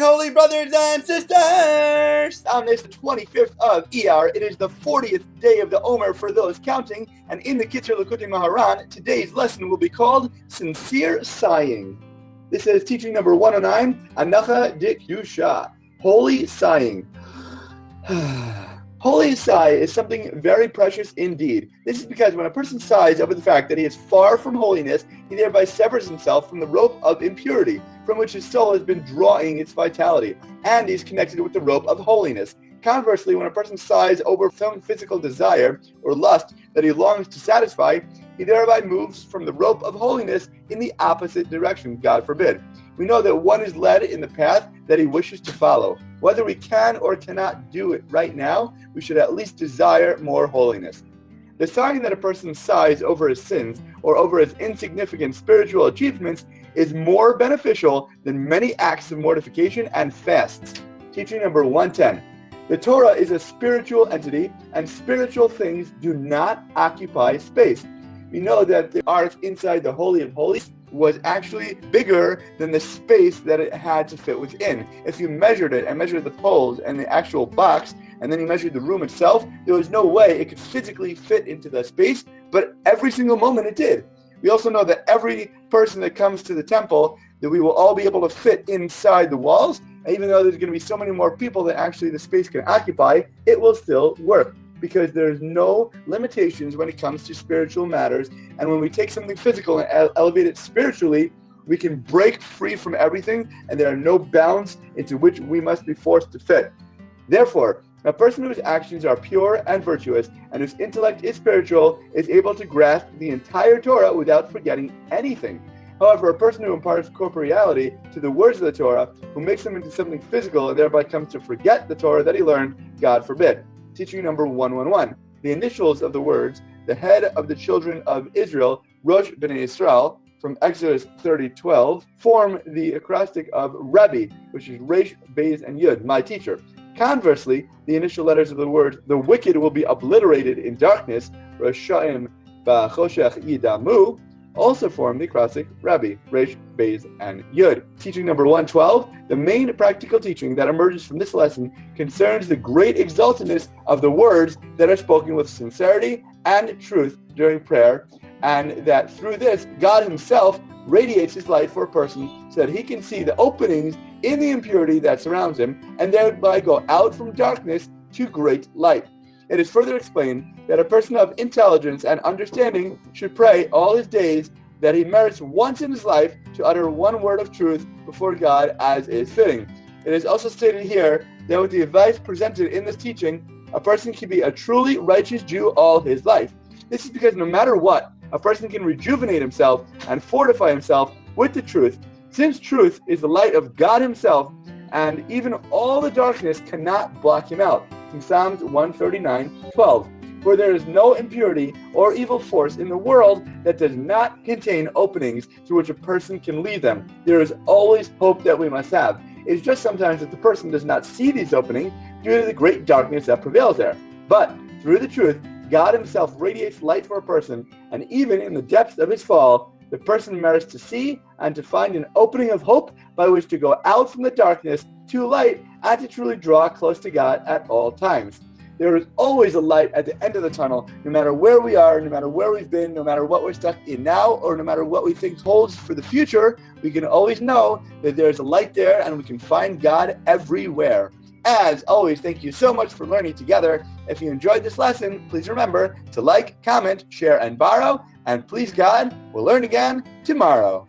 holy brothers and sisters! On this 25th of IYAR, it is the 40th day of the Omer for those counting, and in the Kitzur Likutei Moharan, today's lesson will be called Sincere Sighing. This is teaching number 109, Anacha Dik Holy Sighing. Holy sigh is something very precious indeed. This is because when a person sighs over the fact that he is far from holiness, he thereby severs himself from the rope of impurity, from which his soul has been drawing its vitality, and is connected with the rope of holiness. Conversely, when a person sighs over some physical desire or lust that he longs to satisfy, he thereby moves from the rope of holiness in the opposite direction, God forbid. We know that one is led in the path that he wishes to follow. Whether we can or cannot do it right now, we should at least desire more holiness. The sighing that a person sighs over his sins or over his insignificant spiritual achievements is more beneficial than many acts of mortification and fasts. Teaching number 110. The Torah is a spiritual entity, and spiritual things do not occupy space. We know that the ark inside the Holy of Holies was actually bigger than the space that it had to fit within. If you measured it and measured the poles and the actual box, and then you measured the room itself, there was no way it could physically fit into the space, but every single moment it did. We also know that every person that comes to the temple, that we will all be able to fit inside the walls, and even though there's going to be so many more people than actually the space can occupy, it will still work, because there's no limitations when it comes to spiritual matters. And when we take something physical and elevate it spiritually, we can break free from everything, and there are no bounds into which we must be forced to fit. Therefore, a person whose actions are pure and virtuous, and whose intellect is spiritual, is able to grasp the entire Torah without forgetting anything. However, a person who imparts corporeality to the words of the Torah, who makes them into something physical and thereby comes to forget the Torah that he learned, God forbid. Teaching number 111. The initials of the words, the head of the children of Israel, Rosh B'nai Israel, from Exodus 30:12, form the acrostic of Rabbi, which is Resh, Beis, and Yud, my teacher. Conversely, the initial letters of the word, the wicked will be obliterated in darkness, Rasha'im B'choshech Yidamu, also form the acrostic Rabbi, Resh, Beis, and Yud. Teaching number 112, the main practical teaching that emerges from this lesson concerns the great exaltedness of the words that are spoken with sincerity and truth during prayer, and that through this, God himself radiates his light for a person so that he can see the openings in the impurity that surrounds him, and thereby go out from darkness to great light. It is further explained that a person of intelligence and understanding should pray all his days that he merits once in his life to utter one word of truth before God as is fitting. It is also stated here that with the advice presented in this teaching, a person can be a truly righteous Jew all his life. This is because no matter what, a person can rejuvenate himself and fortify himself with the truth, since truth is the light of God himself, and even all the darkness cannot block him out. From Psalms 139:12, for there is no impurity or evil force in the world that does not contain openings through which a person can lead them. There is always hope that we must have. It's just sometimes that the person does not see these openings due to the great darkness that prevails there. But through the truth, God himself radiates light for a person, and even in the depths of his fall, the person merits to see and to find an opening of hope by which to go out from the darkness to light and to truly draw close to God at all times. There is always a light at the end of the tunnel, no matter where we are, no matter where we've been, no matter what we're stuck in now, or no matter what we think holds for the future. We can always know that there's a light there, and we can find God everywhere. As always, thank you so much for learning together. If you enjoyed this lesson, please remember to like, comment, share, and borrow. And please God, we'll learn again tomorrow.